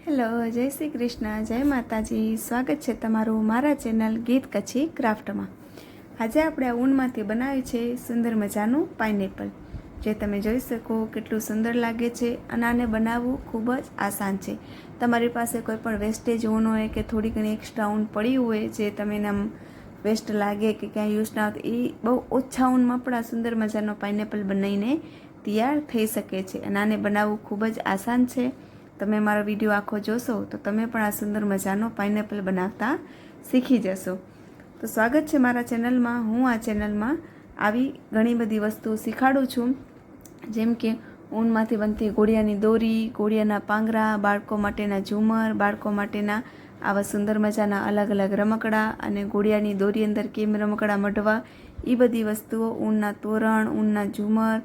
Hello, જય શ્રી કૃષ્ણ, જય માતાજી. સ્વાગત છે તમારું મારા ચેનલ ગીત કચ્છી ક્રાફ્ટમાં. આજે આપણે આ ઊનમાંથી બનાવ્યું છે સુંદર મજાનું પાઇનેપલ, જે તમે જોઈ શકો કેટલું સુંદર લાગે છે. અને આને બનાવવું ખૂબ જ આસાન છે. તમારી પાસે કોઈ પણ વેસ્ટેજ ઊન હોય કે થોડી ઘણી એક્સ્ટ્રા ઊન પડી હોય જે તમે આમ વેસ્ટ લાગે કે ક્યાંય યુઝ ના હોય, એ બહુ ઓછા ઊનમાં પણ આ સુંદર મજાનો પાઇનેપલ બનાવીને તૈયાર થઈ શકે છે. અને આને બનાવવું ખૂબ જ આસાન છે. તમે મારો વિડીયો આખો જોશો તો તમે પણ આ સુંદર મજાનો પાઇનેપલ બનાવતા શીખી જશો. તો સ્વાગત છે મારા ચેનલમાં. હું આ ચેનલમાં આવી ઘણી બધી વસ્તુ શીખાડું છું, જેમ કે ઊનમાંથી બનતી ગોળિયાની દોરી, ગોળિયાના પાંગરા, બાળકો માટેના ઝુમર, બાળકો માટેના આવા સુંદર મજાના અલગ અલગ રમકડા, અને ગોળિયાની દોરી અંદર કેમ રમકડા મઢવા, એ બધી વસ્તુઓ, ઊનના તોરણ, ઊનના ઝુમર,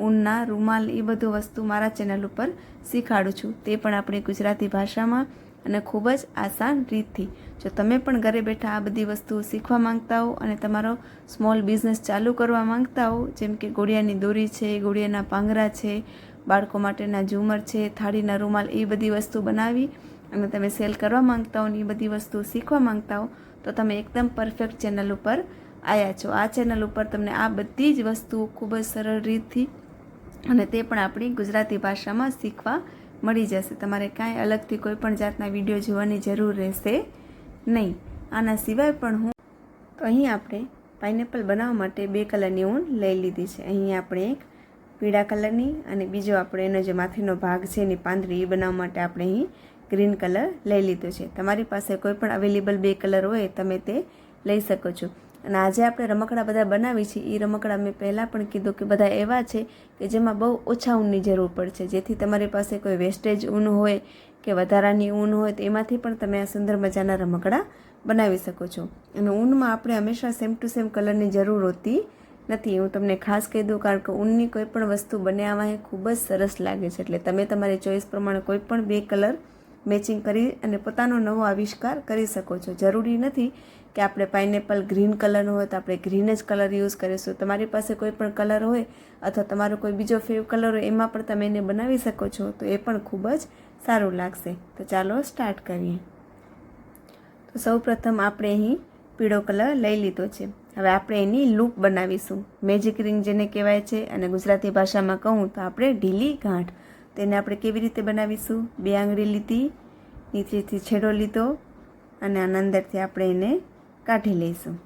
ઊનના રૂમાલ, એ બધું વસ્તુ મારા ચેનલ ઉપર શીખાડું છું, તે પણ આપણી ગુજરાતી ભાષામાં અને ખૂબ જ આસાન રીતથી. જો તમે પણ ઘરે બેઠા આ બધી વસ્તુઓ શીખવા માંગતા હો અને તમારો સ્મોલ બિઝનેસ ચાલુ કરવા માંગતા હો, જેમ કે ગોળિયાની દોરી છે, ગોળિયાના પાંગરા છે, બાળકો માટેના ઝુમર છે, થાળીના રૂમાલ, એ બધી વસ્તુ બનાવી અને તમે સેલ કરવા માંગતા હો ને એ બધી વસ્તુ શીખવા માંગતા હો, તો તમે એકદમ પરફેક્ટ ચેનલ ઉપર આવ્યા છો. આ ચેનલ ઉપર તમને આ બધી જ વસ્તુઓ ખૂબ જ સરળ રીતથી અને તે પણ આપણી ગુજરાતી ભાષામાં શીખવા મળી જશે. તમારે કાંઈ અલગથી કોઈ પણ જાતના વિડીયો જોવાની જરૂર રહેશે નહીં. આના સિવાય પણ તો અહીં આપણે પાઇનેપલ બનાવવા માટે 2 કલરની ઊન લઈ લીધી છે. અહીં આપણે એક પીળા કલરની અને બીજો આપણે એનો જે માથેનો ભાગ છે એની પાંદડી, એ બનાવવા માટે આપણે અહીં ગ્રીન કલર લઈ લીધો છે. તમારી પાસે કોઈ પણ અવેલેબલ 2 કલર હોય તમે તે લઈ શકો છો. અને આજે આપણે રમકડા બધા બનાવી છે, એ રમકડા મેં પહેલાં પણ કીધું કે બધા એવા છે કે જેમાં બહુ ઓછા ઊનની જરૂર પડશે, જેથી તમારી પાસે કોઈ વેસ્ટેજ ઊન હોય કે વધારાની ઊન હોય તો એમાંથી પણ તમે આ સુંદર મજાના રમકડા બનાવી શકો છો. અને ઊનમાં આપણે હંમેશા સેમ ટુ સેમ કલરની જરૂર હોતી નથી. હું તમને ખાસ કહી દઉં, કારણ કે ઊનની કોઈ પણ વસ્તુ બનાવવામાં ખૂબ જ સરસ લાગે છે. એટલે તમે તમારી ચોઈસ પ્રમાણે કોઈ પણ 2 કલર મેચિંગ કરી અને પોતાનો નવો આવિષ્કાર કરી શકો છો. જરૂરી નથી કે આપણે પાઇનેપલ ગ્રીન કલરનો હોય તો આપણે ગ્રીન જ કલર યુઝ કરીશું. તમારી પાસે કોઈ પણ કલર હોય અથવા તમારો કોઈ બીજો ફેવ કલર હોય, એમાં પણ તમે એને બનાવી શકો છો, તો એ પણ ખૂબ જ સારું લાગશે. તો ચાલો સ્ટાર્ટ કરીએ. તો સૌ પ્રથમ આપણે અહીં પીળો કલર લઈ લીધો છે. હવે આપણે એની લૂપ બનાવીશું, મેજિક રિંગ જેને કહેવાય છે, અને ગુજરાતી ભાષામાં કહું તો આપણે ઢીલી ગાંઠ. તેને આપણે કેવી રીતે બનાવીશું? 2 આંગળી લીધી, નીચેથી છેડો લીધો અને આના અંદરથી આપણે એને કાઢી લઈશું.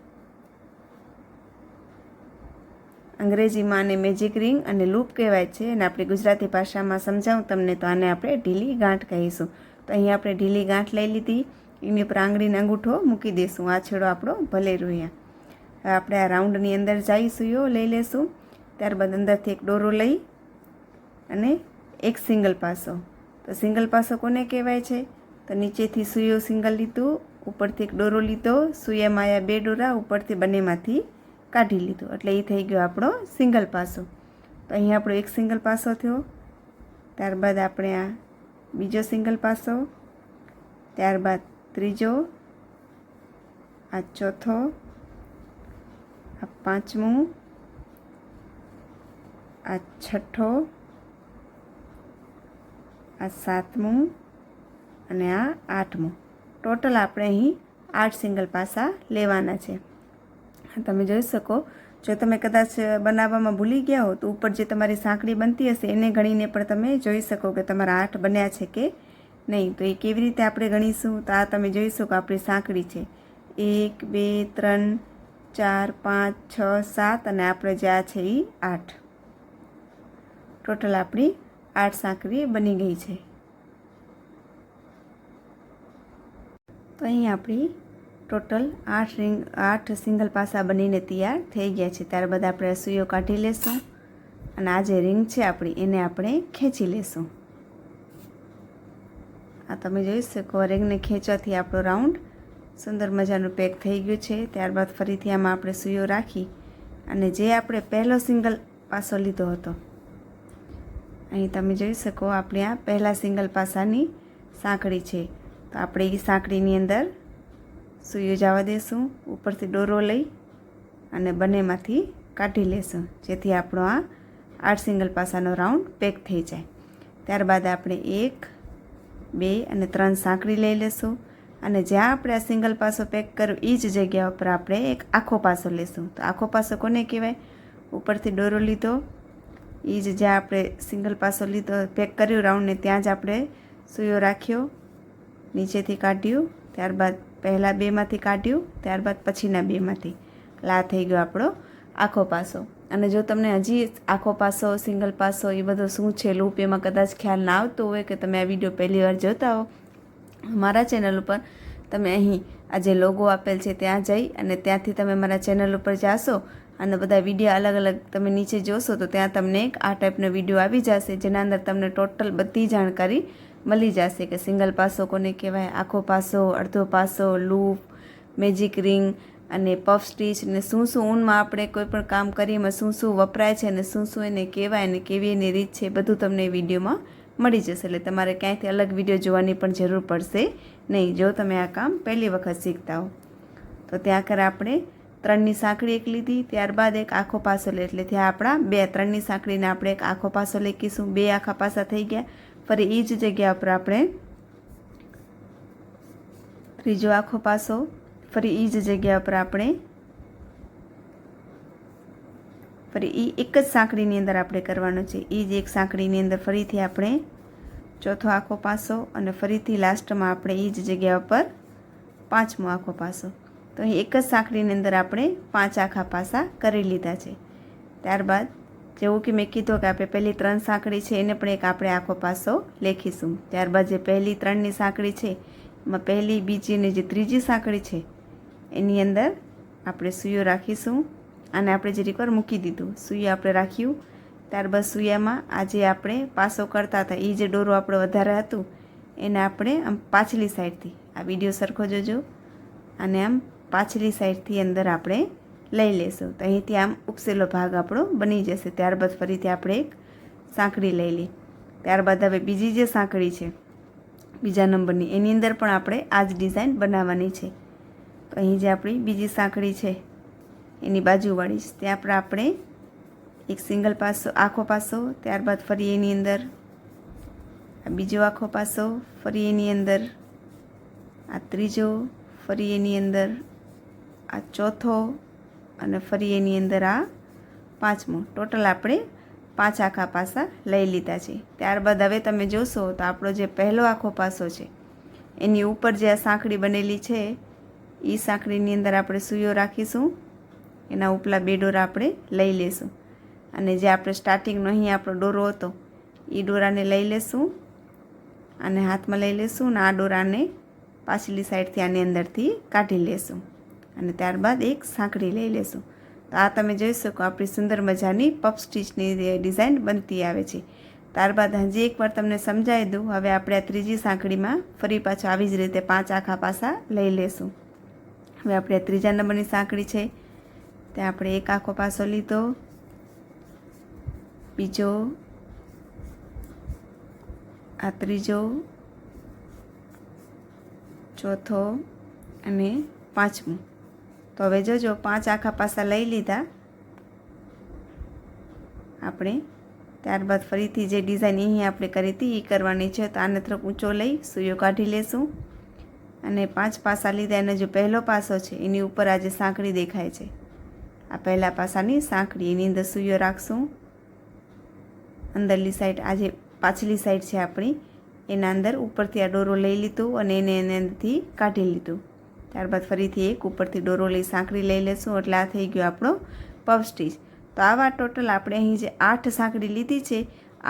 અંગ્રેજીમાં આને મેજિક રિંગ અને લૂપ કહેવાય છે, અને આપણે ગુજરાતી ભાષામાં સમજાવું તમને તો આને આપણે ઢીલી ગાંઠ કહીશું. તો અહીં આપણે ઢીલી ગાંઠ લઈ લીધી, એની ઉપર આંગળીનો અંગૂઠો મૂકી દઈશું. આ છેડો આપણો ભલે રહ્યો. હવે આપણે આ રાઉન્ડની અંદર જઈ સુઈઓ લઈ લેશું. ત્યારબાદ અંદરથી એક દોરો લઈ અને એક સિંગલ પાસો. તો સિંગલ પાસો કોને કહેવાય છે? તો નીચેથી સુઈઓ સિંગલ લીધું, ઉપરથી એક દોરો લીધો, સુઈયામાં આવ્યા 2 દોરા, ઉપરથી બંનેમાંથી કાઢી લીધો, એટલે એ થઈ ગયો આપણો સિંગલ પાસો. તો અહીં આપણો એક સિંગલ પાસો થયો. ત્યારબાદ આપણે આ બીજો સિંગલ પાસો, ત્યારબાદ ત્રીજો, આ ચોથો, આ પાંચમું, આ છઠ્ઠો, આ સાતમું અને આ આઠમું. ટોટલ આપણે અહીં 8 સિંગલ પાસા લેવાના છે. તમે જોઈ શકો, જો તમે કદાચ બનાવવામાં ભૂલી ગયા હો તો ઉપર જે તમારી સાંકડી બનતી હશે એને ગણીને પણ તમે જોઈ શકો કે તમારા 8 બન્યા છે કે નહીં. તો એ કેવી રીતે આપણે ગણીશું? તો આ તમે જોઈ શકો આપણી સાંકડી છે 1 2 3 4 5 6 7 અને આપણે જે આ છે એ 8. ટોટલ આપણી 8 સાંકડી બની ગઈ છે. તો અહીં આપણી ટોટલ 8 સિંગલ પાસા બનીને તૈયાર થઈ ગયા છે. ત્યારબાદ આપણે સુઈઓ કાઢી લેશું અને આ જે રિંગ છે આપણી એને આપણે ખેંચી લેશું. આ તમે જોઈ શકો, રિંગને ખેંચવાથી આપણો રાઉન્ડ સુંદર મજાનું પેક થઈ ગયું છે. ત્યારબાદ ફરીથી આમાં આપણે સુઈઓ રાખી અને જે આપણે પહેલો સિંગલ પાસો લીધો હતો, અહીં તમે જોઈ શકો આપણે આ પહેલા સિંગલ પાસાની સાંકડી છે. તો આપણે એ સાંકડીની અંદર સુઈઓ જવા દઈશું, ઉપરથી દોરો લઈ અને બંનેમાંથી કાઢી લેશું, જેથી આપણો આ 8 સિંગલ પાસાનો રાઉન્ડ પેક થઈ જાય. ત્યારબાદ આપણે 1 2 અને 3 સાંકળી લઈ લેશું અને જ્યાં આપણે આ સિંગલ પાસો પેક કર્યો એ જ જગ્યા ઉપર આપણે એક આખો પાસો લેશું. તો આખો પાસો કોને કહેવાય? ઉપરથી દોરો લીધો એ જ જ્યાં આપણે સિંગલ પાસો લીધો પેક કર્યું રાઉન્ડને ત્યાં જ આપણે સૂયો રાખ્યો, નીચેથી કાઢ્યું, ત્યારબાદ પહેલાં 2માંથી કાઢ્યું, ત્યારબાદ પછીના 2માંથી. આ થઈ ગયો આપણો આખો પાસો. અને જો તમને હજી આખો પાસો, સિંગલ પાસો એ બધો શું છે લૂપ એમાં કદાચ ખ્યાલ ના આવતો હોય કે તમે આ વિડીયો પહેલી વાર જોતા હો, મારા ચેનલ ઉપર તમે અહીં આ જે લોગો આપેલ છે ત્યાં જઈ અને ત્યાંથી તમે મારા ચેનલ ઉપર જાશો અને બધા વિડીયો અલગ અલગ તમે નીચે જોશો તો ત્યાં તમને એક આ ટાઈપનો વિડીયો આવી જશે જેના અંદર તમને ટોટલ બધી જાણકારી મળી જશે કે સિંગલ પાસો કોને કહેવાય, આખો પાસો, અડધો પાસો, લૂપ, મેજિક રિંગ અને પફ સ્ટીચ ને શું શું ઊનમાં આપણે કોઈ પણ કામ કરીએ એમાં શું શું વપરાય છે અને શું શું એને કહેવાય અને કેવી એની રીત છે બધું તમને વિડીયોમાં મળી જશે. એટલે તમારે ક્યાંયથી અલગ વિડીયો જોવાની પણ જરૂર પડશે નહીં જો તમે આ કામ પહેલી વખત શીખતા હો. તો ત્યાં કરે આપણે 3ની સાંકળી એક લીધી, ત્યારબાદ એક આખો પાસો લે એટલે ત્યાં આપણા 2 3ની સાંકળીને આપણે એક આખો પાસો લેખીશું. 2 આખા પાસા થઈ ગયા. ફરી એ જ જગ્યા ઉપર આપણે ત્રીજો આખો પાસો, ફરી એ જ જગ્યા ઉપર આપણે ફરી એ એક જ સાંકળીની અંદર આપણે કરવાનો છે. એ જ એક સાંકળીની અંદર ફરીથી આપણે ચોથો આખો પાસો અને ફરીથી લાસ્ટમાં આપણે એ જ જગ્યા ઉપર 5મો આખો પાસો. તો અહીં એક જ સાંકળીની અંદર આપણે 5 આખા પાસા કરી લીધા છે. ત્યારબાદ જેવું કે મેં કીધું કે આપણે પહેલી 3 સાંકળી છે એને પણ એક આપણે આખો પાસો લેખીશું. ત્યારબાદ જે પહેલી 3ની સાંકળી છે એમાં પહેલી, બીજી અને જે ત્રીજી સાંકળી છે એની અંદર આપણે સૂયો રાખીશું અને આપણે જે રીકવાર મૂકી દીધું સૂયું આપણે રાખ્યું. ત્યારબાદ સૂયામાં આ જે આપણે પાસો કરતા હતા એ જે દોરો આપણો વધારે હતું એને આપણે આમ પાછલી સાઈડથી, આ વિડીયો સરખો જોજો, અને આમ પાછલી સાઈડથી અંદર આપણે લઈ લેશું. તો અહીંથી આમ ઉપસેલો ભાગ આપણો બની જશે. ત્યારબાદ ફરીથી આપણે એક સાંકળી લઈ લઈએ. ત્યારબાદ હવે બીજી જે સાંકળી છે બીજા નંબરની એની અંદર પણ આપણે આ જ ડિઝાઇન બનાવવાની છે. તો અહીં જે આપણી બીજી સાંકળી છે એની બાજુવાળી છે ત્યાં પર આપણે એક સિંગલ પાસો, આખો પાસો, ત્યારબાદ ફરી એની અંદર આ બીજો આખો પાસો, ફરી એની અંદર આ ત્રીજો, ફરી એની અંદર આ ચોથો અને ફરી એની અંદર આ 5મો. ટોટલ આપણે 5 આખા પાસા લઈ લીધા છે. ત્યારબાદ હવે તમે જોશો તો આપણો જે પહેલો આખો પાસો છે એની ઉપર જે આ સાંકળી બનેલી છે એ સાંકળીની અંદર આપણે સૂયો રાખીશું. એના ઉપલા 2 દોરા આપણે લઈ લેશું અને જે આપણે સ્ટાર્ટિંગનો અહીં આપણો દોરો હતો એ દોરાને લઈ લેશું અને હાથમાં લઈ લેશું અને આ દોરાને પાછલી સાઈડથી આની અંદરથી કાઢી લેશું અને ત્યારબાદ એક સાંકળી લઈ લેશું. તો આ તમે જોઈ શકો આપણી સુંદર મજાની પફ સ્ટીચની ડિઝાઇન બનતી આવે છે. ત્યારબાદ હજી એકવાર તમને સમજાવી દઉં. હવે આપણે આ ત્રીજી સાંકળીમાં ફરી પાછું આવી જ રીતે 5 આખા પાસા લઈ લેશું. હવે આપણે આ ત્રીજા નંબરની સાંકળી છે ત્યાં આપણે એક આખો પાસો લીધો, બીજો, આ ત્રીજો, ચોથો અને 5મું. તો હવે જોજો 5 આખા પાસા લઈ લીધા આપણે. ત્યારબાદ ફરીથી જે ડિઝાઇન અહીં આપણે કરી હતી એ કરવાની છે. તો આને થોડોક ઊંચો લઈ સૂયો કાઢી લેશું અને 5 પાસા લીધા. એનો જે પહેલો પાસો છે એની ઉપર આ જે સાંકળી દેખાય છે આ પહેલા પાસાની સાંકળી એની અંદર સૂયો રાખશું. અંદરલી સાઈડ આ જે પાછલી સાઈડ છે આપણી એના અંદર ઉપરથી આ દોરો લઈ લીધું અને એને અંદરથી કાઢી લીધું. ત્યારબાદ ફરીથી એક ઉપરથી દોરો લઈ સાંકળી લઈ લેશું એટલે આ થઈ ગયો આપણો પફ સ્ટીચ. તો આવા ટોટલ આપણે અહીં જે 8 સાંકળી લીધી છે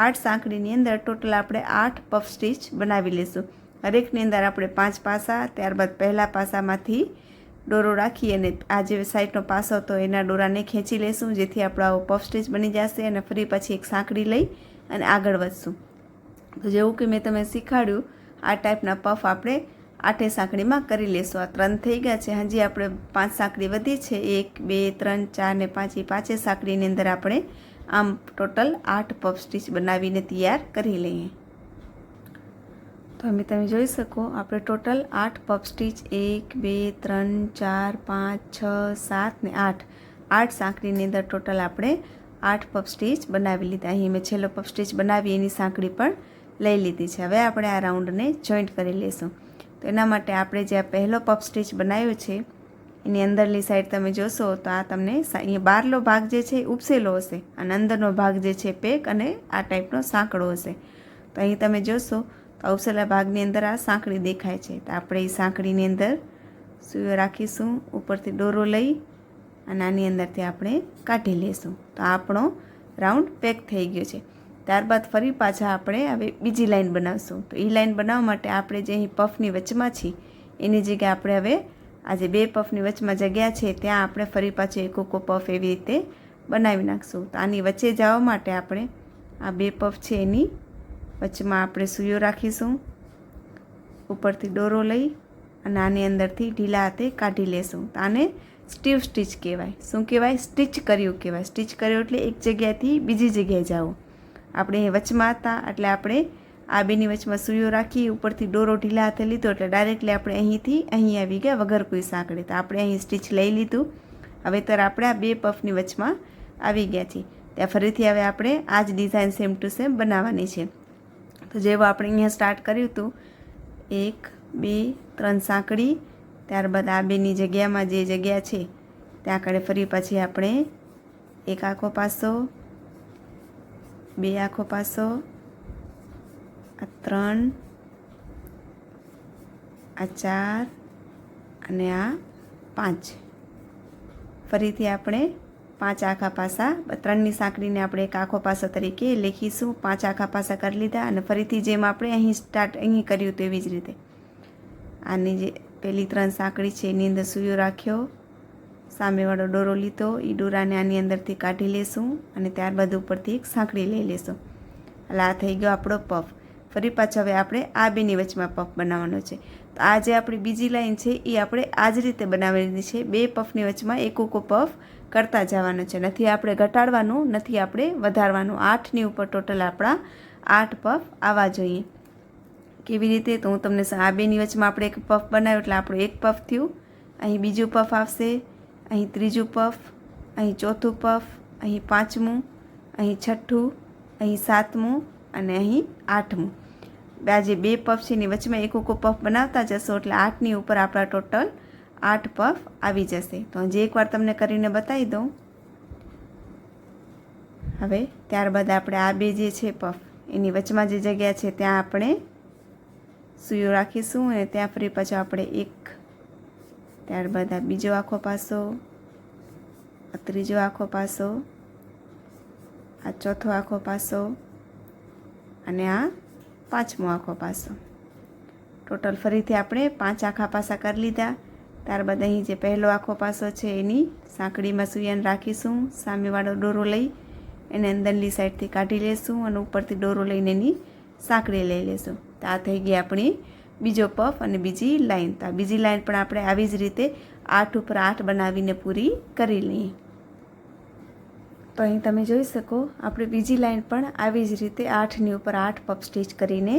8 સાંકળીની અંદર ટોટલ આપણે 8 પફ સ્ટીચ બનાવી લેશું. હરેકની અંદર આપણે 5 પાસા, ત્યારબાદ પહેલા પાસામાંથી દોરો રાખી અને આ જે સાઈડનો પાસો હતો એના દોરાને ખેંચી લેશું જેથી આપણો આવો પફ સ્ટીચ બની જશે અને ફરી પછી એક સાંકળી લઈ અને આગળ વધશું. તો જેવું કે મેં તમને શીખવાડ્યું આ ટાઈપના પફ આપણે 8 સાંકળીમાં કરી લેશું. આ 3 થઈ ગયા છે, હજી આપણે 5 સાંકળી વધી છે. 1 2 3 4 ને 5 એ 5 સાંકળીની અંદર આપણે આમ ટોટલ 8 પફ સ્ટીચ બનાવીને તૈયાર કરી લઈએ. તો અમે તમે જોઈ શકો આપણે ટોટલ 8 પફ સ્ટીચ 1 2 3 4 5 6 7 ને 8 સાંકળીની અંદર ટોટલ આપણે 8 પફ સ્ટીચ બનાવી લીધા. અહીં મેં છેલ્લો પફ સ્ટીચ બનાવી એની સાંકળી પણ લઈ લીધી છે. હવે આપણે આ રાઉન્ડને જોઈન્ટ કરી લઈશું. તો એના માટે આપણે જે આ પહેલો પફ સ્ટીચ બનાવ્યો છે એની અંદરલી સાઈડ તમે જોશો તો આ તમને અહીંયા બહારનો ભાગ જે છે એ ઉપસેલો હશે અને અંદરનો ભાગ જે છે પેક અને આ ટાઈપનો સાંકડો હશે. તો અહીં તમે જોશો તો ઉપસેલા ભાગની અંદર આ સાંકડી દેખાય છે. તો આપણે એ સાંકડીની અંદર સૂયો રાખીશું, ઉપરથી દોરો લઈ અને આની અંદરથી આપણે કાઢી લઈશું. તો આપણો રાઉન્ડ પેક થઈ ગયો છે. ત્યારબાદ ફરી પાછા આપણે હવે બીજી લાઈન બનાવશું. તો એ લાઈન બનાવવા માટે આપણે જે અહીં પફની વચમાં છીએ એની જગ્યાએ આપણે હવે આ જે બે પફની વચમાં જગ્યા છે ત્યાં આપણે ફરી પાછો એક પફ એવી રીતે બનાવી નાખશું. તો આની વચ્ચે જવા માટે આપણે આ બે પફ છે એની વચમાં આપણે સૂયો રાખીશું, ઉપરથી દોરો લઈ અને આની અંદરથી ઢીલા હાથે કાઢી લેશું. તો આને સ્ટીવ સ્ટીચ કહેવાય. શું કહેવાય? સ્ટીચ કર્યું કહેવાય. સ્ટીચ કર્યું એટલે એક જગ્યાએથી બીજી જગ્યાએ જાઓ. આપણે અહીં વચમાં હતા એટલે આપણે આ બેની વચમાં સૂયો રાખી ઉપરથી દોરો ઢીલા હાથે લીધો એટલે ડાયરેક્ટલી આપણે અહીંથી અહીં આવી ગયા વગર કોઈ સાંકળે. તો આપણે અહીં સ્ટીચ લઈ લીધું. હવે તર આપણે આ બે પફની વચમાં આવી ગયા છીએ. ત્યાં ફરીથી હવે આપણે આ જ ડિઝાઇન સેમ ટુ સેમ બનાવવાની છે. તો જેવું આપણે અહીંયા સ્ટાર્ટ કર્યું હતું 1 2 3 સાંકળી, ત્યારબાદ આ બેની જગ્યામાં જે જગ્યા છે ત્યાં આગળ ફરી પછી આપણે એક આખો પાસો, બે આખો પાસો, આ 3, આ 4 અને આ 5. ફરીથી આપણે 5 આખા પાસા, 3ની સાંકળીને આપણે એક આખો પાસો તરીકે લખીશું. 5 આખા પાસા કરી લીધા અને ફરીથી જેમ આપણે અહીં સ્ટાર્ટ અહીં કર્યું તેવી જ રીતે આની જે પહેલી 3 સાંકળી છે એની અંદર સૂયો રાખ્યો, સામેવાળો દોરો લીધો, એ દોરાને આની અંદરથી કાઢી લેશું અને ત્યારબાદ ઉપરથી એક સાંકળી લઈ લેશું. એટલે આ થઈ ગયો આપણો પફ. ફરી પાછો હવે આપણે આ બેની વચમાં પફ બનાવવાનો છે. તો આ જે આપણી બીજી લાઈન છે એ આપણે આ જ રીતે બનાવેલી છે. બે પફની વચમાં એક પફ કરતા જવાનું છે. નથી આપણે ઘટાડવાનું, નથી આપણે વધારવાનું. 8ની ઉપર ટોટલ આપણા 8 પફ આવવા જોઈએ. કેવી રીતે? તો હું તમને આ બેની વચમાં આપણે એક પફ બનાવ્યો એટલે આપણું એક પફ થયું. અહીં બીજું પફ આવશે, અહીં ત્રીજું પફ, અહીં ચોથું પફ, અહીં 5મું, અહીં 6ઠું, અહીં 7મું અને અહીં 8મું. આ જે બે પફ છે એની વચમાં એક પફ બનાવતા જશો એટલે 8ની ઉપર આપણા ટોટલ 8 પફ આવી જશે. તો હજી એકવાર તમને કરીને બતાવી દઉં. હવે ત્યારબાદ આપણે આ બે જે છે પફ એની વચમાં જે જગ્યા છે ત્યાં આપણે સૂયો રાખીશું અને ત્યાં ફરી પાછો આપણે એક, ત્યારબાદ આ બીજો આખો પાસો, આ ત્રીજો આખો પાસો, આ ચોથો આખો પાસો અને આ 5મો આખો પાસો. ટોટલ ફરીથી આપણે 5 આખા પાસા કરી લીધા. ત્યારબાદ અહીં જે પહેલો આખો પાસો છે એની સાંકળીમાં સૂયાને રાખીશું, સામેવાળો દોરો લઈ એને અંદરની સાઈડથી કાઢી લેશું અને ઉપરથી દોરો લઈને એની સાંકળી લઈ લેશું. તો આ થઈ ગઈ આપણી બીજો પફ અને બીજી લાઈન. તો આ બીજી લાઈન પણ આપણે આવી જ રીતે 8 ઉપર 8 બનાવીને પૂરી કરી લઈએ. તો અહીં તમે જોઈ શકો આપણે બીજી લાઈન પણ આવી જ રીતે 8ની ઉપર 8 પફ સ્ટીચ કરીને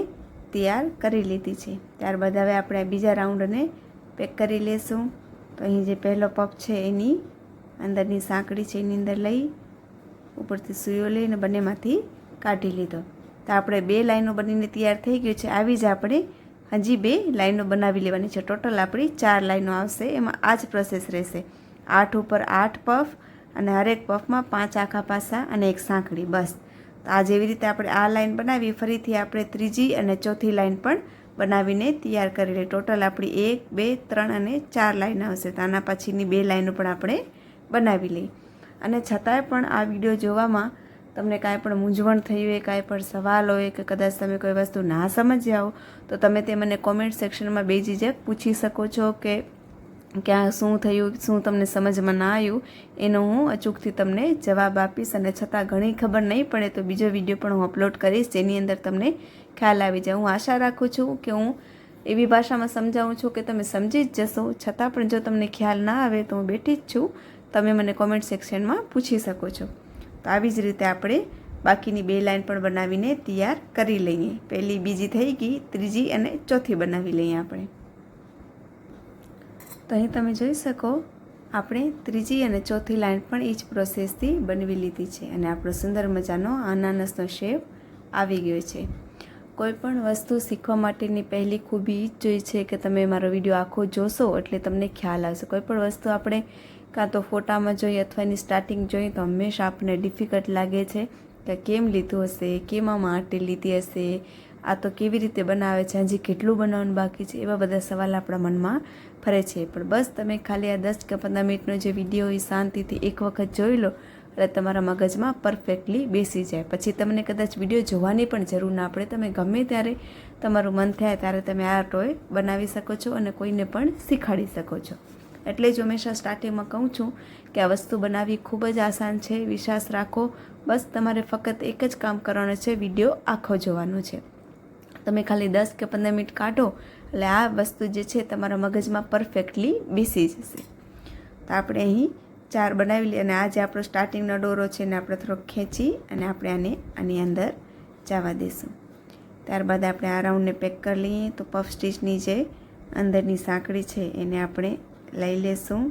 તૈયાર કરી લીધી છે. ત્યારબાદ હવે આપણે બીજા રાઉન્ડને પેક કરી લેશું. તો અહીં જે પહેલો પફ છે એની અંદરની સાંકળી છે એની અંદર લઈ ઉપરથી સૂયો લઈને બંનેમાંથી કાઢી લીધો. તો આપણે 2 લાઈનો બનીને તૈયાર થઈ ગયું છે. આવી જ આપણે હજી 2 લાઈનો બનાવી લેવાની છે. ટોટલ આપણી 4 લાઈનો આવશે. એમાં આ જ પ્રોસેસ રહેશે. 8 ઉપર 8 પફ અને હરેક પફમાં 5 આખા પાસા અને એક સાંકળી, બસ. તો આ જેવી રીતે આપણે આ લાઈન બનાવી ફરીથી આપણે ત્રીજી અને ચોથી લાઈન પણ બનાવીને તૈયાર કરી લઈએ. ટોટલ આપણી 1 2 3 અને 4 લાઈન આવશે. તો આના પછીની 2 લાઈનો પણ આપણે બનાવી લઈએ. અને છતાંય પણ આ વિડીયો જોવામાં તમને કાંઈ પણ મૂંઝવણ થઈ હોય, કાંઈ પણ સવાલ હોય કે કદાચ તમે કોઈ વસ્તુ ના સમજ્યા હો તો તમે તે મને કોમેન્ટ સેક્શનમાં બેઝિઝક પૂછી શકો છો કે ક્યાં શું થયું, શું તમને સમજમાં ના આવ્યું, એનો હું અચૂકથી તમને જવાબ આપીશ. અને છતાં ઘણી ખબર નહીં પડે તો બીજો વિડીયો પણ હું અપલોડ કરીશ જેની અંદર તમને ખ્યાલ આવી જાય. હું આશા રાખું છું કે હું એવી ભાષામાં સમજાવું છું કે તમે સમજી જ જશો. છતાં પણ જો તમને ખ્યાલ ના આવે તો હું બેઠી જ છું, તમે મને કોમેન્ટ સેક્શનમાં પૂછી શકો છો. તો આવી જ રીતે આપણે બાકીની 2 લાઈન પણ બનાવીને તૈયાર કરી લઈએ. પહેલી બીજી થઈ ગઈ, ત્રીજી અને ચોથી બનાવી લઈએ આપણે. તો અહીં તમે જોઈ શકો આપણે ત્રીજી અને ચોથી લાઈન પણ એ જ પ્રોસેસથી બનાવી લીધી છે અને આપણો સુંદર મજાનો અનાનસનો શેપ આવી ગયો છે. કોઈ પણ વસ્તુ શીખવા માટેની પહેલી ખૂબી જ જોઈ છે કે તમે મારો વિડીયો આખો જોશો એટલે તમને ખ્યાલ આવશે. કોઈ પણ વસ્તુ આપણે કાં તો ફોટામાં જોઈએ અથવા એની સ્ટાર્ટિંગ જોઈએ તો હંમેશા આપણને ડિફિકલ્ટ લાગે છે કે કેમ લીધું હશે, કેમાં માટે લીધી હશે, આ તો કેવી રીતે બનાવે છે, હજી કેટલું બનાવવાનું બાકી છે, એવા બધા સવાલ આપણા મનમાં ફરે છે. પણ બસ તમે ખાલી આ 10 કે 15 મિનિટનો જે વિડીયો એ શાંતિથી એક વખત જોઈ લો એટલે તમારા મગજમાં પરફેક્ટલી બેસી જાય. પછી તમને કદાચ વિડીયો જોવાની પણ જરૂર ના પડે. તમે ગમે ત્યારે તમારું મન થાય ત્યારે તમે આ ટોય બનાવી શકો છો અને કોઈને પણ શીખવાડી શકો છો. એટલે જ હંમેશા સ્ટાર્ટિંગમાં કહું છું કે આ વસ્તુ બનાવવી ખૂબ જ આસાન છે. વિશ્વાસ રાખો, બસ તમારે ફક્ત એક જ કામ કરવાનું છે, વિડીયો આખો જોવાનો છે. તમે ખાલી 10 કે 15 મિનિટ કાઢો એટલે આ વસ્તુ જે છે તમારા મગજમાં પરફેક્ટલી બેસી જશે. તો આપણે અહીં 4 બનાવી લઈએ અને આ જે આપણો સ્ટાર્ટિંગનો દોરો છે એને આપણે થોડોક ખેંચી અને આપણે આને આની અંદર જવા દઈશું. ત્યારબાદ આપણે આ રાઉન્ડને પેક કરી લઈએ. તો પફ સ્ટીચની જે અંદરની સાંકળી છે એને આપણે લઈ લેશું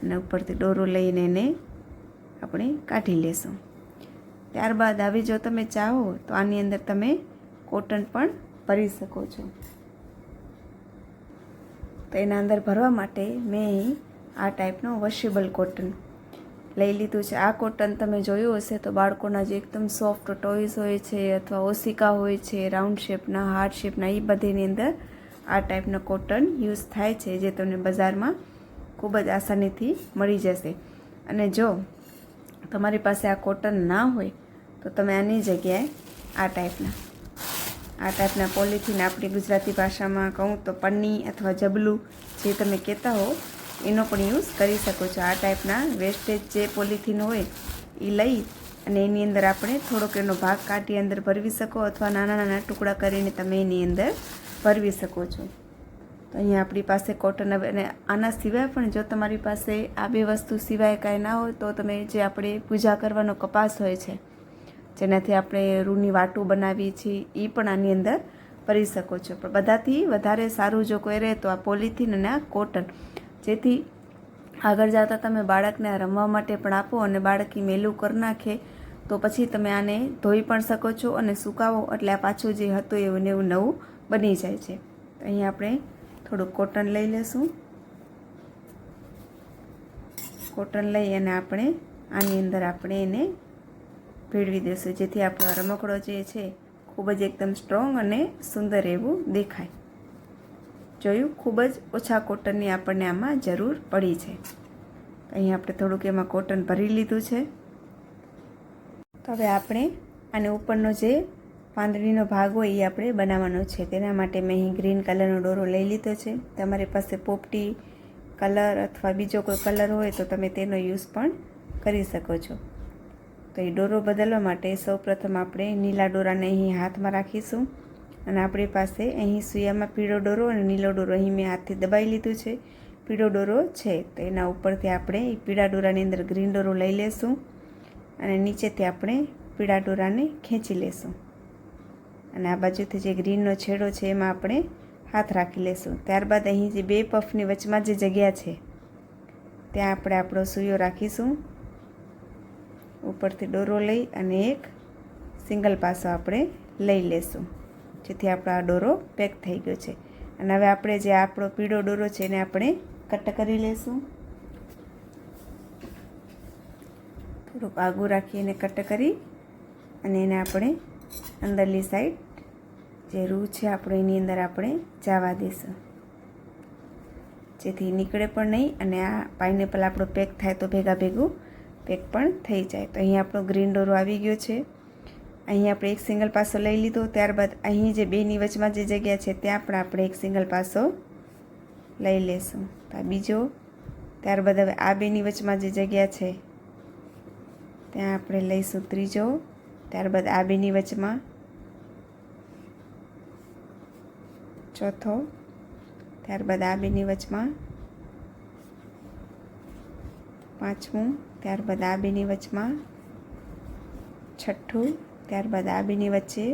અને ઉપરથી દોરો લઈને એને આપણે કાઢી લેશું. ત્યારબાદ આવી જો તમે ચાહો તો આની અંદર તમે કોટન પણ ભરી શકો છો. તો એના અંદર ભરવા માટે મેં આ ટાઈપનો વોશેબલ કોટન લઈ લીધું છે. આ કોટન તમે જોયું હશે તો બાળકોના જે એકદમ સોફ્ટ ટોયઝ હોય છે અથવા ઓશિકા હોય છે રાઉન્ડ શેપના, હાર્ટ શેપના, એ બધીની અંદર આ ટાઈપનો કોટન યુઝ થાય છે જે તમને બજારમાં ખૂબ જ આસાનીથી મળી જશે. અને જો તમારી પાસે આ કોટન ના હોય તો તમે આની જગ્યાએ આ ટાઈપના પોલિથીન, આપણી ગુજરાતી ભાષામાં કહું તો પન્ની અથવા જબલું જે તમે કહેતા હો એનો પણ યુઝ કરી શકો છો. આ ટાઈપના વેસ્ટેજ જે પોલિથીન હોય એ લઈ અને એની અંદર આપણે થોડોક એનો ભાગ કાઢી અંદર ભરવી શકો અથવા નાના નાના ટુકડા કરીને તમે એની અંદર ભરવી શકો છો. તો અહીંયા આપણી પાસે કોટન હવે, અને આના સિવાય પણ જો તમારી પાસે આ બે વસ્તુ સિવાય કાંઈ ના હોય તો તમે જે આપણે પૂજા કરવાનો કપાસ હોય છે જેનાથી આપણે રૂની વાટું બનાવીએ છીએ એ પણ આની અંદર ભરી શકો છો. પણ બધાથી વધારે સારું જો કોઈ રહે તો આ પોલિથીન અને આ કોટન, જેથી આગળ જતાં તમે બાળકને રમવા માટે પણ આપો અને બાળક મેલું કરી નાખે તો પછી તમે આને ધોઈ પણ શકો છો અને સુકાવો એટલે આ પાછું જે હતું એવું ને એવું નવું બની જાય છે. તો અહીંયા આપણે થોડુંક કોટન લઈ લેશું. કોટન લઈ અને આપણે આની અંદર આપણે એને ભેળવી દઈશું જેથી આપણો રમકડો જે છે ખૂબ જ એકદમ સ્ટ્રોંગ અને સુંદર એવું દેખાય. જોયું, ખૂબ જ ઓછા કોટનની આપણને આમાં જરૂર પડી છે. અહીં આપણે થોડુંક એમાં કોટન ભરી લીધું છે. તો હવે આપણે આને ઉપરનો જે પાંદડીનો ભાગ હોય એ આપણે બનાવવાનો છે. તેના માટે મેં અહીં ગ્રીન કલરનો દોરો લઈ લીધો છે. તમારી પાસે પોપટી કલર અથવા બીજો કોઈ કલર હોય તો તમે તેનો યુઝ પણ કરી શકો છો. તો એ દોરો બદલવા માટે સૌપ્રથમ આપણે નીલા દોરાને અહીં હાથમાં રાખીશું અને આપણી પાસે અહીં સૂયામાં પીળો દોરો અને નીલો દોરો અહીં મેં હાથથી દબાવી લીધું છે. પીળો દોરો છે તો એના ઉપરથી આપણે એ પીળા દોરાની અંદર ગ્રીન દોરો લઈ લેશું અને નીચેથી આપણે પીળા દોરાને ખેંચી લેશું અને આ બાજુથી જે ગ્રીનનો છેડો છે એમાં આપણે હાથ રાખી લેશું. ત્યારબાદ અહીં જે બે પફની વચમાં જે જગ્યા છે ત્યાં આપણે આપણો સૂયો રાખીશું. ઉપરથી દોરો લઈ અને એક સિંગલ પાસો આપણે લઈ લેશું જેથી આપણો આ દોરો પેક થઈ ગયો છે. અને હવે આપણે જે આપણો પીળો દોરો છે એને આપણે કટ કરી લેશું. થોડુંક આગું રાખીને કટ કરી અને એને આપણે અંદરની સાઈડ જે રૂ છે આપણે એની અંદર આપણે જવા દઈશું જેથી નીકળે પણ નહીં અને આ પાઇનેપલ આપણો પેક થાય તો ભેગા ભેગું પેક પણ થઈ જાય. તો અહીં આપણો ગ્રીન દોરો આવી ગયો છે. અહીં આપણે એક સિંગલ પાસો લઈ લીધો. ત્યારબાદ અહીં જે બેની વચમાં જે જગ્યા છે ત્યાં પણ આપણે એક સિંગલ પાસો લઈ લેશું. તો આ બીજો. ત્યારબાદ હવે આ બેની વચમાં જે જગ્યા છે ત્યાં આપણે લઈશું ત્રીજો. ત્યારબાદ આ બેની વચમાં ચોથો. ત્યારબાદ આ બેની વચમાં પાંચમું. ત્યારબાદ આ બેની વચમાં છઠ્ઠું. ત્યારબાદ આ બેની વચ્ચે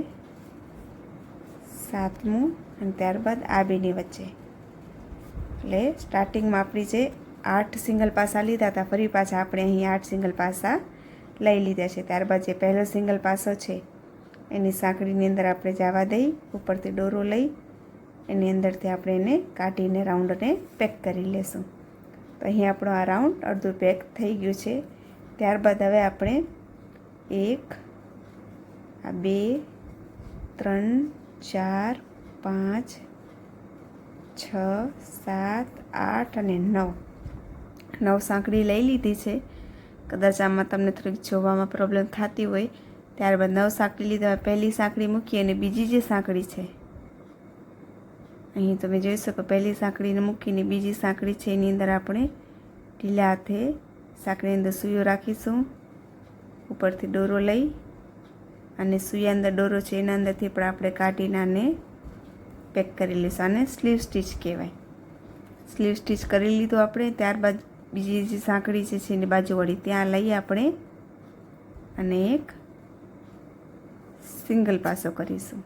સાતમું અને ત્યારબાદ આ બેની વચ્ચે. એટલે સ્ટાર્ટિંગમાં આપણી જે 8 સિંગલ પાસા લીધા હતા ફરી પાછા આપણે અહીં 8 સિંગલ પાસા લઈ લીધા છે. ત્યારબાદ જે પહેલો સિંગલ પાસો છે એની સાંકળીની અંદર આપણે જવા દઈ, ઉપરથી દોરો લઈ એની અંદરથી આપણે એને કાઢીને રાઉન્ડને પેક કરી લેશું. તો અહીં આપણો આ રાઉન્ડ અડધું પેક થઈ ગયું છે. ત્યારબાદ હવે આપણે 1, 2, 3, 4, 5, 6, 7, 8 અને 9 સાંકળી લઈ લીધી છે. કદાચ આમાં તમને થોડીક જોવામાં પ્રોબ્લેમ થતી હોય. ત્યારબાદ 9 સાંકળી લીધા, પહેલી સાંકળી મૂકી અને બીજી જે સાંકળી છે અહીં તમે જોઈ શકો, પહેલી સાંકળીને મૂકીને બીજી સાંકળી છે એની અંદર આપણે ઢીલા હાથે સાંકળીની અંદર સૂયો રાખીશું. ઉપરથી દોરો લઈ અને સૂયા અંદર દોરો છે એના અંદરથી પણ આપણે કાઢીને આને પેક કરી લઈશું. આને સ્લીવ સ્ટીચ કહેવાય. સ્લીવ સ્ટીચ કરી લીધું આપણે. ત્યારબાદ બીજી જે સાંકળી છે એની બાજુવાળી ત્યાં લઈ આપણે અને એક સિંગલ પાસો કરીશું.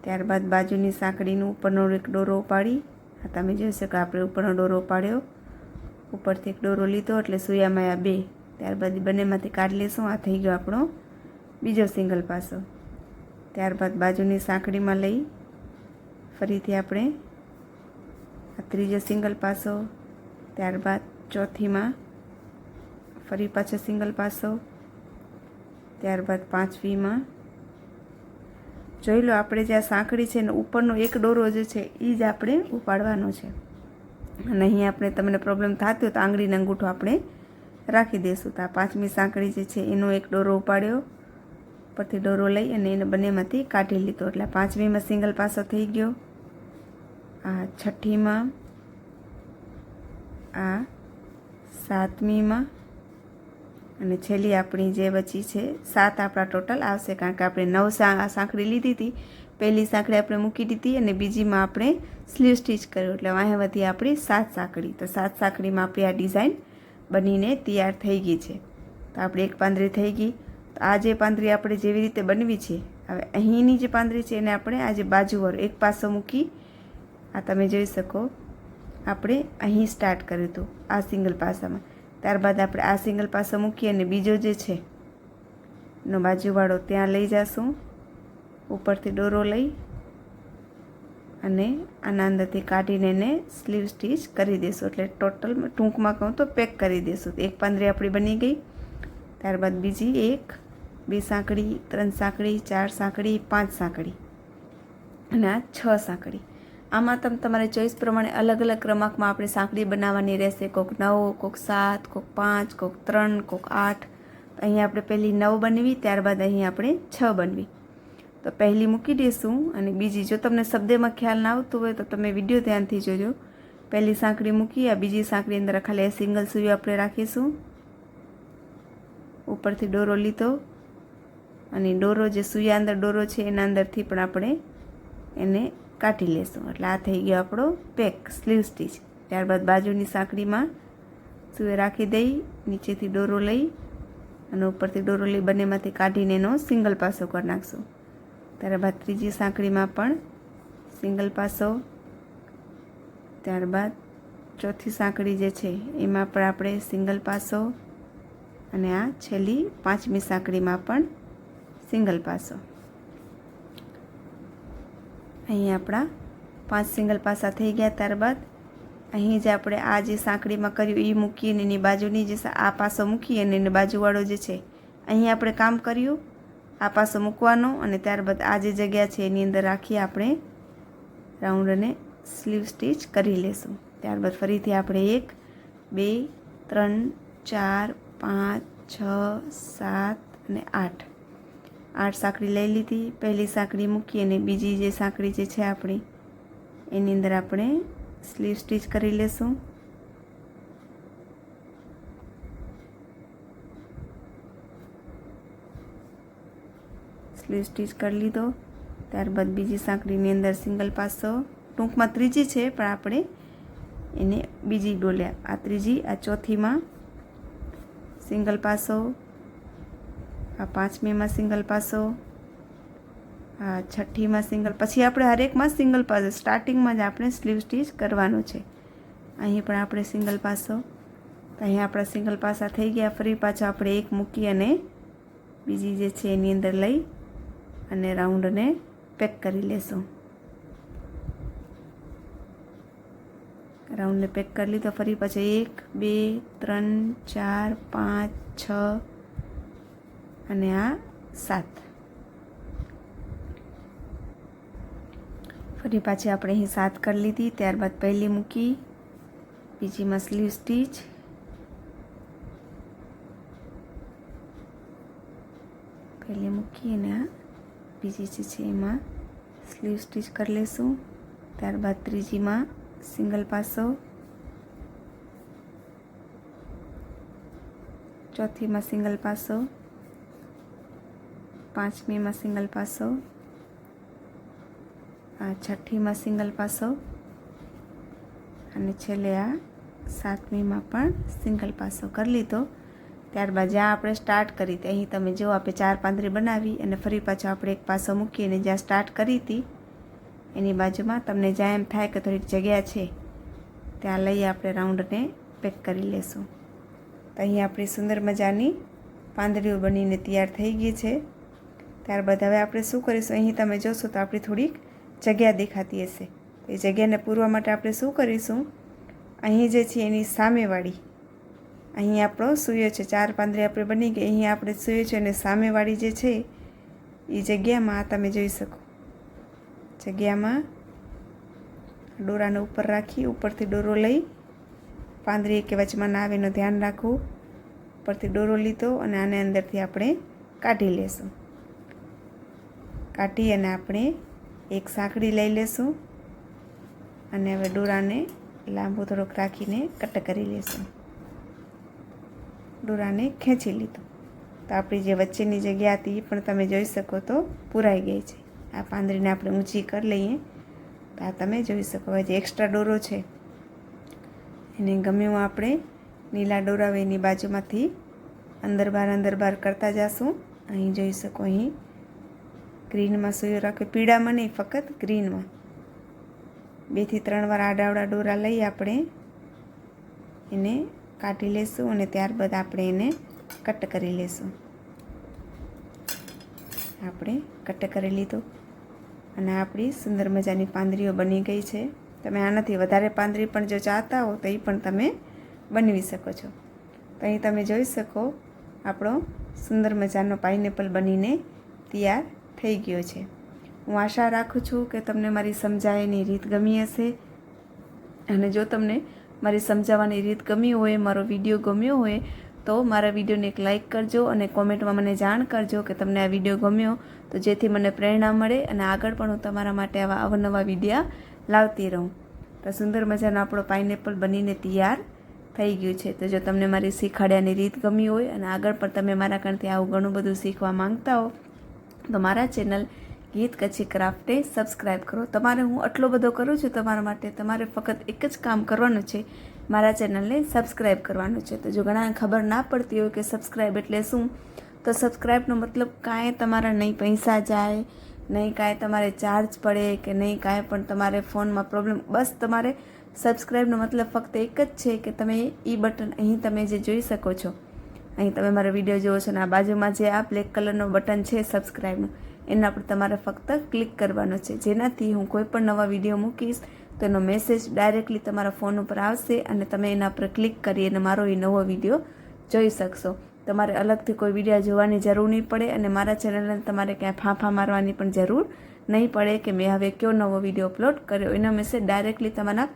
ત્યારબાદ બાજુની સાંકળીનો ઉપરનો એક દોરો ઉપાડી, આ તમે જોઈ શકો આપણે ઉપરનો દોરો ઉપાડ્યો, ઉપરથી એક દોરો લીધો એટલે સૂયામાં આ 2. ત્યારબાદ બંનેમાંથી કાઢી લઈશું. આ થઈ ગયો આપણો બીજો સિંગલ પાસો. ત્યારબાદ બાજુની સાંકળીમાં લઈ ફરીથી આપણે આ ત્રીજો સિંગલ પાસો. ત્યારબાદ ચોથીમાં ફરી પાછો સિંગલ પાસો. ત્યારબાદ પાંચમીમાં જોઈ લો, આપણે જે આ સાંકળી છે ને ઉપરનો એક દોરો જે છે એ જ આપણે ઉપાડવાનો છે. અને અહીં આપણે તમને પ્રોબ્લેમ થતી હોય તો આંગળીનો અંગૂઠો આપણે રાખી દઈશું. તો આ પાંચમી સાંકળી જે છે એનો એક દોરો ઉપાડ્યો, ઉપરથી દોરો લઈ અને એને બંનેમાંથી કાઢી લીધો એટલે પાંચમીમાં સિંગલ પાસો થઈ ગયો. આ છઠ્ઠીમાં, આ સાતમીમાં અને છેલ્લી આપણી જે બચી છે 7 આપણા ટોટલ આવશે, કારણ કે આપણે 9 સાંકળી લીધી હતી. પહેલી સાંકળી આપણે મૂકી દીધી અને બીજીમાં આપણે સ્લીવ સ્ટીચ કર્યું એટલે વાંહે વધી આપણી 7 સાંકળી. તો 7 સાંકળીમાં આપણી આ ડિઝાઇન બનીને તૈયાર થઈ ગઈ છે. તો આપણે એક પાંદરી થઈ ગઈ. તો આ જે પાંદરી આપણે જેવી રીતે બનવી છે, હવે અહીંની જે પાંદરી છે એને આપણે આ જે બાજુવાળો એક પાસો મૂકી, આ તમે જોઈ શકો આપણે અહીં સ્ટાર્ટ કર્યું હતું આ સિંગલ પાસામાં. ત્યારબાદ આપણે આ સિંગલ પાસો મૂકી અને બીજો જે છે એનો બાજુવાળો ત્યાં લઈ જઈશું. ઉપરથી દોરો લઈ અને આના અંદરથી કાઢીને એને સ્લીવ સ્ટીચ કરી દઈશું. એટલે ટોટલ ટૂંકમાં કહું તો પેક કરી દઈશું. એક પાંદરી આપણી બની ગઈ. ત્યારબાદ બીજી 1, 2 સાંકળી, 3 સાંકળી, 4 સાંકળી, 5 સાંકળી અને આ 6 સાંકળી. આમાં તમારે ચોઈસ પ્રમાણે અલગ અલગ ક્રમાંકમાં આપણે સાંકળી બનાવવાની રહેશે. કોક 9, કોક 7, કોક 5, કોક 3, કોક 8. અહીં આપણે પહેલી 9 બનવી, ત્યારબાદ અહીં આપણે 6 બનવી. તો પહેલી મૂકી દઈશું અને બીજી, જો તમને શબ્દમાં ખ્યાલ ના આવતું હોય તો તમે વિડીયો ધ્યાનથી જોજો. પહેલી સાંકળી મૂકી, આ બીજી સાંકળી અંદર ખાલી સિંગલ સૂયો આપણે રાખીશું. ઉપરથી દોરો લીધો અને દોરો જે સૂયા અંદર દોરો છે એના અંદરથી પણ આપણે એને કાઢી લેશું. એટલે આ થઈ ગયો આપણો પેક સ્લીવ સ્ટીચ. ત્યારબાદ બાજુની સાંકળીમાં સૂયો રાખી દઈ, નીચેથી દોરો લઈ અને ઉપરથી દોરો લઈ બંનેમાંથી કાઢીને એનો સિંગલ પાસો કરી નાખશું. ત્યારબાદ ત્રીજી સાંકળીમાં પણ સિંગલ પાસો. ત્યારબાદ ચોથી સાંકળી જે છે એમાં પણ આપણે સિંગલ પાસો અને આ છેલ્લી પાંચમી સાંકળીમાં પણ સિંગલ પાસો. અહીં આપણા 5 સિંગલ પાસા થઈ ગયા. ત્યારબાદ અહીં જે આપણે આ જે સાંકળીમાં કર્યું એ મૂકીને એની બાજુની જે આ પાસો મૂકી અને એની બાજુવાળો જે છે અહીં આપણે કામ કર્યું, આ પાસો મૂકવાનો અને ત્યારબાદ આ જે જગ્યા છે એની અંદર રાખી આપણે રાઉન્ડને સ્લીવ સ્ટીચ કરી લેશું. ત્યારબાદ ફરીથી આપણે 1, 2, 3, 4, 5, 6, 7 અને 8 સાંકળી લઈ લીધી. પહેલી સાંકળી મૂકી અને બીજી જે સાંકળી જે છે આપણી એની અંદર આપણે સ્લીવ સ્ટીચ કરી લેશું. સ્લીવ સ્ટીચ કરી લીધો. ત્યારબાદ બીજી સાંકળીની અંદર સિંગલ પાસો, ટૂંકમાં ત્રીજી છે પણ આપણે એને બીજી બોલ્યા. આ ત્રીજી, આ ચોથીમાં સિંગલ પાસો, આ પાંચમીમાં સિંગલ પાસો, આ છઠ્ઠીમાં સિંગલ. પછી આપણે હરેકમાં સિંગલ પાસો, સ્ટાર્ટિંગમાં જ આપણે સ્લીવ સ્ટીચ કરવાનું છે. અહીં પણ આપણે સિંગલ પાસો. તો અહીં આપણા સિંગલ પાસા થઈ ગયા. ફરી પાછા આપણે એક મૂકી અને બીજી જે છે એની અંદર લઈ અને રાઉન્ડને પેક કરી લેશું. રાઉન્ડને પેક કરી લીધો. ફરી પાછો 1 2 3 4 5 6 અને આ 7. ફરી પાછી આપણે અહીં 7 કરી લીધી. ત્યારબાદ પહેલી મૂકી, બીજીમાં સ્લીવ સ્ટીચ, પહેલી મૂકી અને આ બીજી જે છે એમાં સ્લીવ સ્ટીચ કરી લેશું. ત્યારબાદ ત્રીજીમાં સિંગલ પાસો, ચોથીમાં સિંગલ પાસો, પાંચમીમાં સિંગલ પાસો, આ છઠ્ઠીમાં સિંગલ પાસો અને છેલ્લે આ સાતમીમાં પણ સિંગલ પાસો કરી લીધો. ત્યારબાદ જ્યાં આપણે સ્ટાર્ટ કરી હતી અહીં તમે જો આપણે 4 પાંદડી બનાવી અને ફરી પાછો આપણે એક પાસો મૂકીને જ્યાં સ્ટાર્ટ કરી હતી એની બાજુમાં તમને જ્યાં એમ થાય કે થોડીક જગ્યા છે ત્યાં લઈ આપણે રાઉન્ડને પેક કરી લેશું. તો અહીં આપણી સુંદર મજાની પાંદડીઓ બનીને તૈયાર થઈ ગઈ છે. ત્યારબાદ હવે આપણે શું કરીશું, અહીં તમે જોશો તો આપણી થોડીક જગ્યા દેખાતી હશે. એ જગ્યાને પૂરવા માટે આપણે શું કરીશું, અહીં જે છે એની સામેવાળી, અહીં આપણો સૂયો છે, 4 પાંદડી આપણે બની ગઈ, અહીં આપણે સૂયો છે અને સામેવાળી જે છે એ જગ્યામાં તમે જોઈ શકો, જગ્યામાં દોરાને ઉપર રાખી ઉપરથી દોરો લઈ, પાંદડી કે વચમાં ના આવે એનું ધ્યાન રાખવું. ઉપરથી દોરો લીધો અને આને અંદરથી આપણે કાઢી લેશું. કાઢી અને આપણે એક સાંકળી લઈ લેશું અને હવે દોરાને લાંબુ થોડોક રાખીને કટ કરી લેશું. દોરાને ખેંચી લીધો તો આપણી જે વચ્ચેની જગ્યા હતી એ પણ તમે જોઈ શકો તો પૂરાઈ ગઈ છે. આ પાંદડીને આપણે ઊંચી કરી લઈએ તો આ તમે જોઈ શકો. હવે જે એક્સ્ટ્રા દોરો છે એને ગમ્યું આપણે નીલા દોરા હોય એની બાજુમાંથી અંદર બહાર કરતા જશું. અહીં જોઈ શકો, અહીં ગ્રીનમાં સૂયો રાખ્યો, પીળામાં નહીં ફક્ત ગ્રીનમાં. 2 થી 3 વાર આડાવડા દોરા લઈ આપણે એને કાઢી લેશું અને ત્યારબાદ આપણે એને કટ કરી લેશું. આપણે કટ કરી લીધો અને આપણી સુંદર મજાની પાંદડીઓ બની ગઈ છે. તમે આનાથી વધારે પાંદડી પણ જો ચાહતા હો તો એ પણ તમે બનાવી શકો છો. તો અહીં તમે જોઈ શકો આપણો સુંદર મજાનો પાઇનેપલ બનીને તૈયાર થઈ ગયો છે. હું આશા રાખું છું કે તમને મારી સમજાવવાની રીત ગમી હશે અને જો તમને મારી સમજાવવાની રીત ગમી હોય, મારો વિડીયો ગમ્યો હોય તો મારા વિડીયોને એક લાઇક કરજો અને કોમેન્ટમાં મને જાણ કરજો કે તમને આ વિડીયો ગમ્યો, તો જેથી મને પ્રેરણા મળે અને આગળ પણ હું તમારા માટે આવા અવનવા વિડીયા લાવતી રહું. તો સુંદર મજાનો આપણો પાઇનેપલ બનીને તૈયાર થઈ ગયું છે. તો જો તમને મારી શીખવાડ્યાની રીત ગમી હોય અને આગળ પણ તમે મારા કારણથી આવું ઘણું બધું શીખવા માંગતા હો તો મારા ચેનલ ગીત કચ્છી ક્રાફ્ટને સબસ્ક્રાઈબ કરો. તમારે હું આટલો બધો કરું છું તમારા માટે, તમારે ફક્ત એક જ કામ કરવાનું છે, મારા ચેનલને સબસ્ક્રાઈબ કરવાનું છે. તો જો ઘણા ખબર ના પડતી હોય કે સબસ્ક્રાઈબ એટલે શું, તો સબસ્ક્રાઈબનો મતલબ કાંઈ તમારા નહીં પૈસા જાય, નહીં કાંઈ તમારે ચાર્જ પડે કે નહીં કાંઈ પણ તમારે ફોનમાં પ્રોબ્લેમ, બસ તમારે સબસ્ક્રાઈબનો મતલબ ફક્ત એક જ છે કે તમે એ બટન અહીં તમે જે જોઈ શકો છો, અહીં તમે મારો વિડીયો જુઓ છો ને આ બાજુમાં જે આ બ્લેક કલરનો બટન છે સબસ્ક્રાઈબનું, એના પર તમારે ફક્ત ક્લિક કરવાનો છે, જેનાથી હું કોઈ પણ નવા વિડીયો મૂકીશ તો એનો મેસેજ ડાયરેક્ટલી તમારા ફોન ઉપર આવશે અને તમે એના પર ક્લિક કરી અને મારો એ નવો વિડીયો જોઈ શકશો. તમારે અલગથી કોઈ વિડીયો જોવાની જરૂર નહીં પડે અને મારા ચેનલને તમારે ક્યાંય ફાંફા મારવાની પણ જરૂર નહીં પડે કે મેં હવે કયો નવો વિડીયો અપલોડ કર્યો. એનો મેસેજ ડાયરેક્ટલી તમારા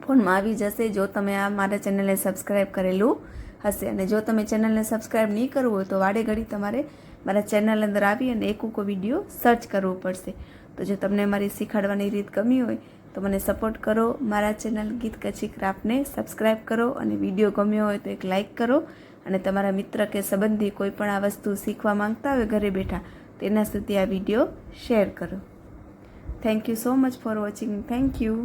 ફોનમાં આવી જશે જો તમે આ મારા ચેનલને સબસ્ક્રાઈબ કરેલું હશે. અને જો તમે ચેનલને સબસ્ક્રાઈબ નહીં કરવું હોય તો વાડે ઘડી તમારે મારા ચેનલ અંદર આવી અને એક વિડીયો સર્ચ કરવું પડશે. તો જો તમને મારી શીખવાડવાની રીત ગમી હોય તો મને સપોર્ટ કરો, મારા ચેનલ ગીત કચ્છી ક્રાફ્ટને સબસ્ક્રાઈબ કરો અને વિડીયો ગમ્યો હોય તો એક લાઇક કરો અને તમારા મિત્ર કે સંબંધી કોઈ પણ આ વસ્તુ શીખવા માંગતા હોય ઘરે બેઠા તો એના સુધી આ વિડીયો શેર કરો. Thank you so much for watching. Thank you.